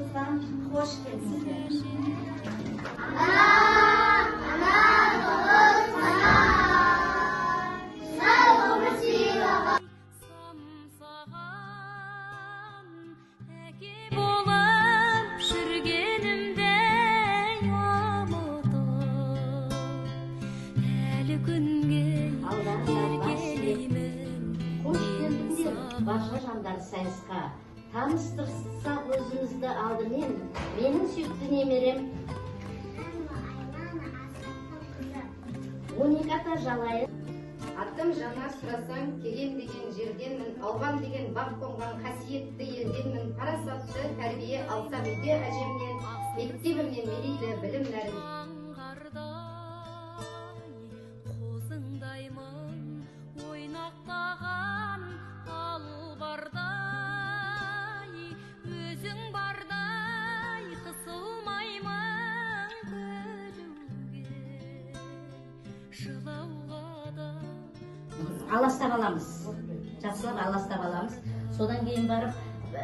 Toyumuzdan hoş geldiniz. Başka жандар сайысқа таныстырсақ өзімізді алдымен менің сүйікті немерем 12 ата жалайы. Атым жаңа сұрасаң келем деген жерденмін, алған деген бақ қонған қасиетті елденмін, парасатты тәрбие алсам үйде әжемнен, мектебімнен мерейлі білім нәрін. Аластап аламыз, жақсылап аластап аламыз. Содан кейін барып,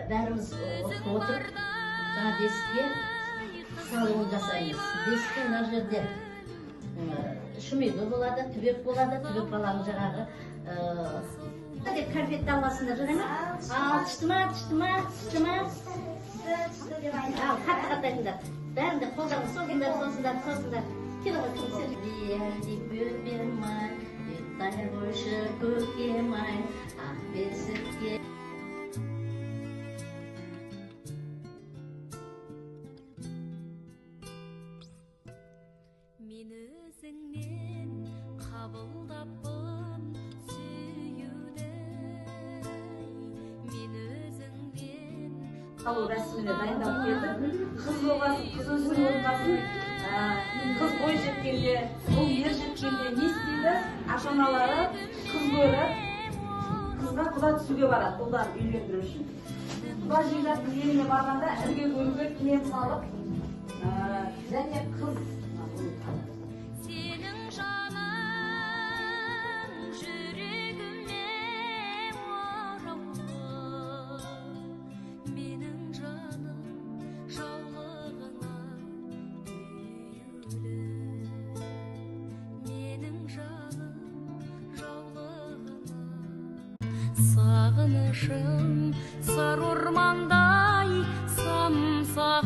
бәріміз отырып, жаңа бесікке салуын жасаймыз. Бесікке мына жерде шүмегі болады, түбек болады, түбек баланың жаңағы конфетті аласында жүреді ме? Ал, түштіма. Ал, қатты айтыңдар. Бәрінде қолдарын созыңдар. Дар больше көкемай, ақ бесікке. Мен өзіңнен қабылдаппын сүйуді. Мен өзіңнен Қалу рәсіміне дайындап келдім. Қыз болғасын, қыз өзінің орындасын. Қыз бой жеткенде, бұл ер жеткенде не істейді? Ата-аналары қыз көріп, қызға құда түсуге барады, ұлдарын үйлендіру үшін. Құда жеңгесінің еліне барғанда ірге көруге кілем салып, және қыз сенің жаның жүрегіме ораулы. Менің жаным жаулығыңа үюлі. Менің жаным жаулығыңа. Сағынышым сары ормандай самсаған,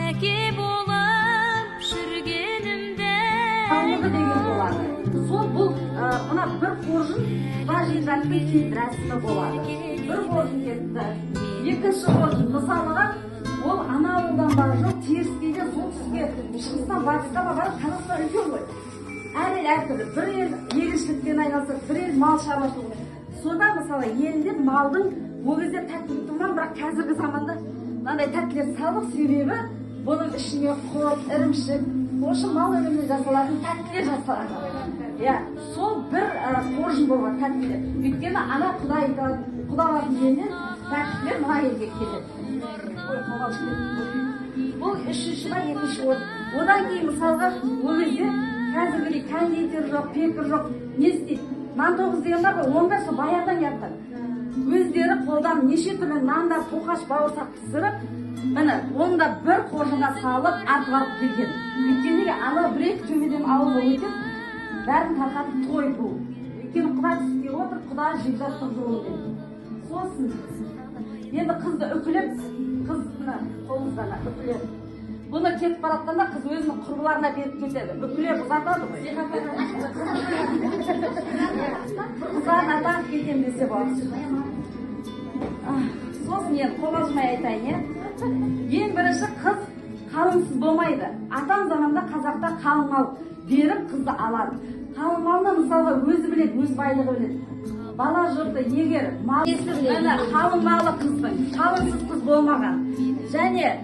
әке болып жүргенімде. Қалмығы деген болады. Сол бұл, мына бір қоржын құда жеңгесінің киіт рәсімі болады. Бір қоржын кетті. Екінші қоржын, мысалыға, ол ана ауылдан бары жоқ, теріскейден солтүстікке, шығыстан батысқа барып, Қазақстан үлкен ғой. Әр ел әртүрлі. Бір ел егіншілікпен айналысады, бір ел мал шаруашылығы. Сонда мысалы елде малдың ол кезде тәттілік тұрман, бірақ қазіргі заманда мынандай тәттілер салдық, себебі бұның ішіне құрт, ірімшік, осы мал өнімінен жасалатын тәттілер жасалады. Сол бір қоржын болған тәттілер. Өйткені ана құдалардың елінен тәттілер мына елге келеді. Бұл үшінші ба, екінші орын. Одан кейін мысалға ол кезде қазіргідей кондитер жоқ, пекар жоқ. Не істейді? Нан тоғыз деген бар ғой, онда сол баяғыдан келатқан. Өздері қолдан неше түрлі нандар, тоқаш, бауырсақ пісіріп, міне, оны да бір қоржынға салып, артып алып келген. Өйткені ана бір-екі төбеден ауылы өтіп, бәрін тарқатып той бұл. Өйткені құда түске отыр, құда жеңгесінің жолы. Сосын, енді қызды үкілеп, қызды қолымыздан үкілеп. Бұны кетіп баратқанда қыз өзінің құрбыларына беріп кетеді. Үкілеп ұзатады ғой. Қыздан атақ кетем десе болады. Сосын енді қобалжымай айтайын. Ең бірінші қыз қалыңсыз болмайды. Атам заманда қазақта қалың мал беріп қызды алады. Қалың малны мысалға өзі біледі, өз байлығы біледі. Бала жұрты егер қалың малы қыздың, қалыңсыз қыз болмаған және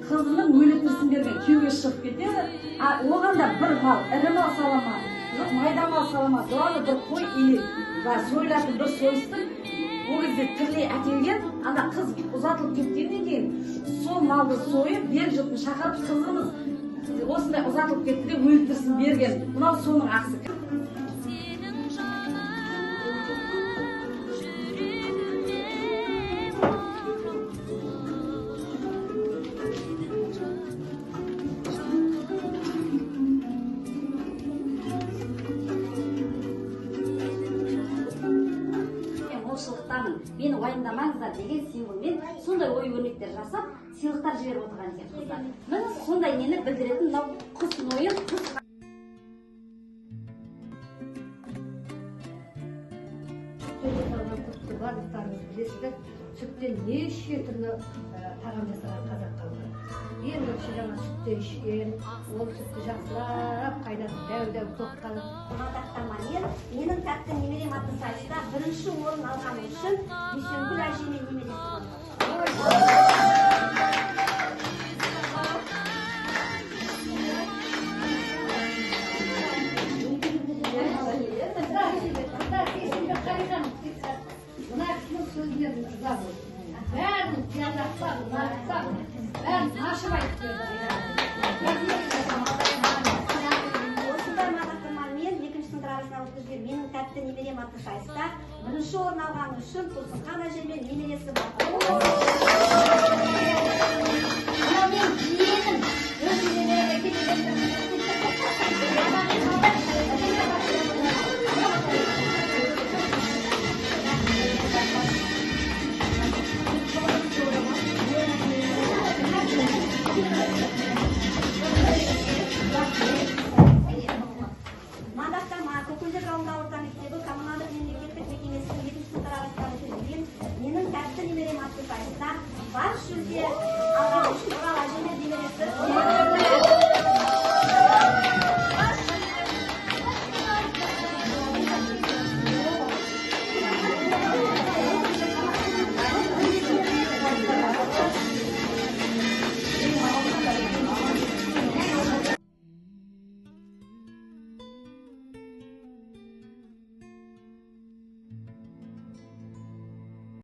қызының өлетінісін берген күйеуге шығып кетеді. Оған да бір мал, ірі мал салама, жоқ майда мал салама, главное бір қой или сойлатын бір сойыстың ол кезде тірілей әкелген, ана қыз ұзатылып кеткеннен кейін сол малды сойып, бер жұртын шақырып, қызымыз осындай ұзатылып кетті де өлтірсін берген. Мынау соның ақысы. сондай ой өрнектер жасап сыйлықтар жіберіп отырған екен қыздар. Міне сондай нені білдіретін мынау құс мойын құс. Барлықтарыңыз білесіздер, сүттен неше түрлі тағам жасаған қазақ халқы. Ең бірінші жаңа сүтті ішкен, ол сүтті жақсылап қайнатып дәу-дәу тоққан. Мадақтамамен менің тәтті немерем атты сайыста бірінші орын алғаны үшін Дүйсенкүл әжемен немересі Мына кісінің сөздерін ырза болды. Бәрін тияқтап, нарықтап, бәрін ашып айтып берді. осындай мадақтамамен екінші сынып арасына өткізген менің тәтті немерем атты сайыста бірінші орын алғаны үшін Тұрсынхан әжемен немересі бар. Мен жиенім, өз немереме келген Мадақтама Көкөлдек ауылдық орта мектебі коммуналдық мемлекеттік мекемесінің екінші сынып арасына өткізген менің тәтті немерем атты сайыста бас жүлде